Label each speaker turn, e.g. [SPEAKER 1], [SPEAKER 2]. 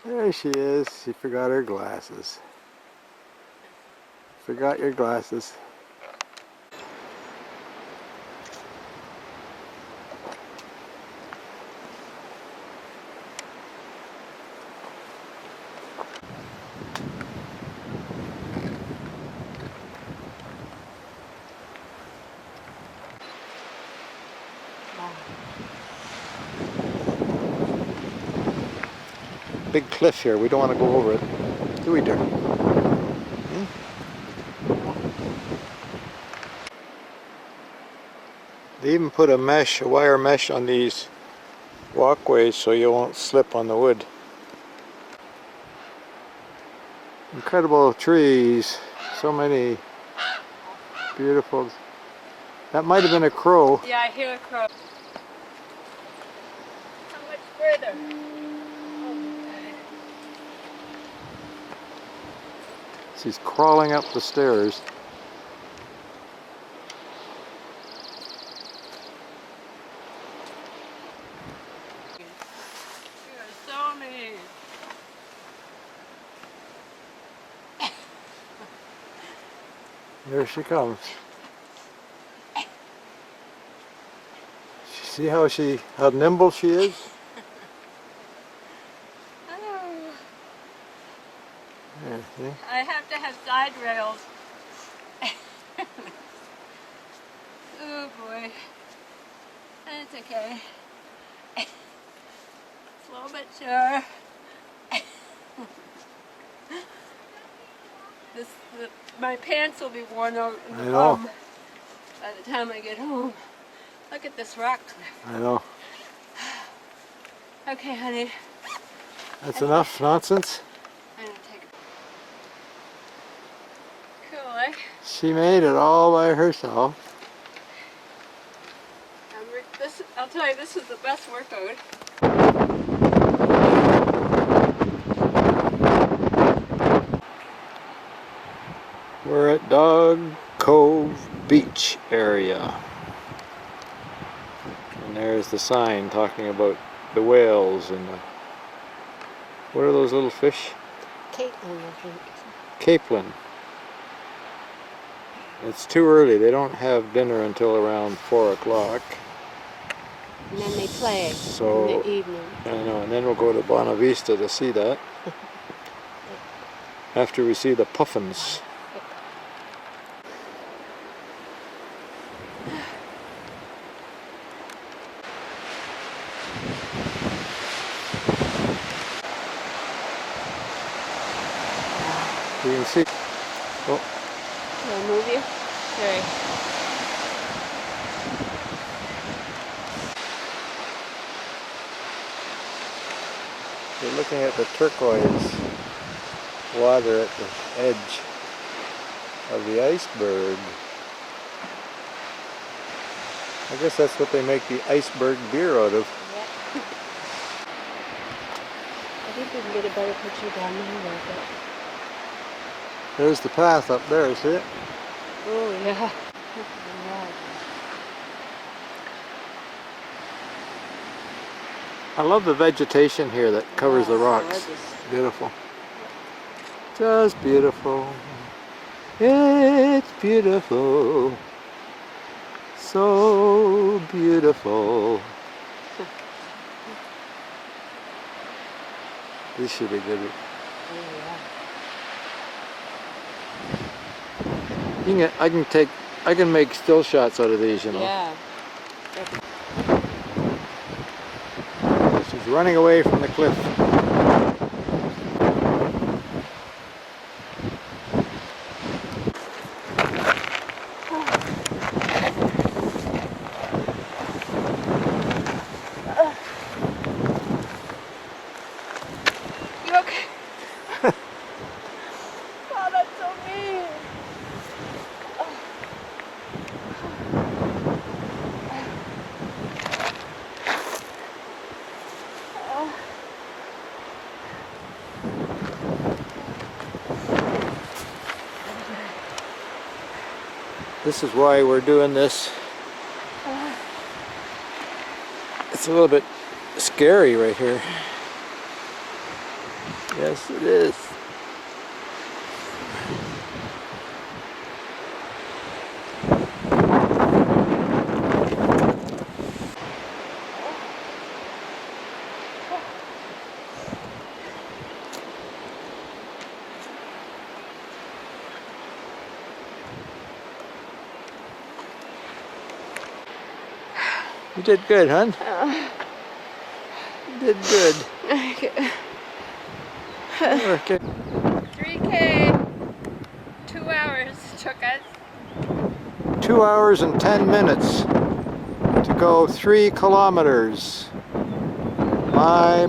[SPEAKER 1] There she is. She forgot her glasses. Forgot your glasses. Big cliff here. We don't want to go over it, do we, dear? Hmm? They even put a wire mesh on these walkways so you won't slip on the wood. Incredible trees. So many beautiful. That might have been a crow.
[SPEAKER 2] Yeah, I hear a crow. How much further?
[SPEAKER 1] She's crawling up the stairs.
[SPEAKER 2] There are so many.
[SPEAKER 1] There she comes. See how nimble she is? Yeah, see?
[SPEAKER 2] I have to have side rails. Oh boy. That's okay. Slow but sure. My pants will be worn out in the bum by the time I get home. Look at this rock cliff.
[SPEAKER 1] I know.
[SPEAKER 2] Okay, honey.
[SPEAKER 1] That's enough nonsense.
[SPEAKER 2] I'm gonna take it. Cool, eh?
[SPEAKER 1] She made it all by herself.
[SPEAKER 2] I'll tell you, this is the best workout.
[SPEAKER 1] We're at Dog Cove Beach area. And there's the sign talking about the whales and the, what are those little fish?
[SPEAKER 2] Caitlin, I think.
[SPEAKER 1] Capelin. It's too early. They don't have dinner until around 4 o'clock.
[SPEAKER 2] And then they play in
[SPEAKER 1] So,
[SPEAKER 2] the evening.
[SPEAKER 1] I know, and then we'll go to Buena Vista to see that. After we see the puffins. You can see. Oh.
[SPEAKER 2] Can I move you? Sorry.
[SPEAKER 1] You're looking at the turquoise water at the edge of the iceberg. I guess that's what they make the iceberg beer out of.
[SPEAKER 2] Yeah. I think we can get a better picture down there with it.
[SPEAKER 1] There's the path up there, see it?
[SPEAKER 2] Oh, yeah.
[SPEAKER 1] I love the vegetation here that covers the rocks.
[SPEAKER 2] Gorgeous.
[SPEAKER 1] Beautiful. Just beautiful. It's beautiful. So beautiful. This should be good.
[SPEAKER 2] Oh, yeah.
[SPEAKER 1] I can make still shots out of these, you know.
[SPEAKER 2] Yeah.
[SPEAKER 1] She's running away from the cliff.
[SPEAKER 2] You okay? Oh, that's so mean.
[SPEAKER 1] This is why we're doing this. It's a little bit scary right here. Yes, it is. You did good, hon. You did good. Okay.
[SPEAKER 2] 3K, 2 hours took us.
[SPEAKER 1] 2 hours and 10 minutes to go 3 kilometers. My.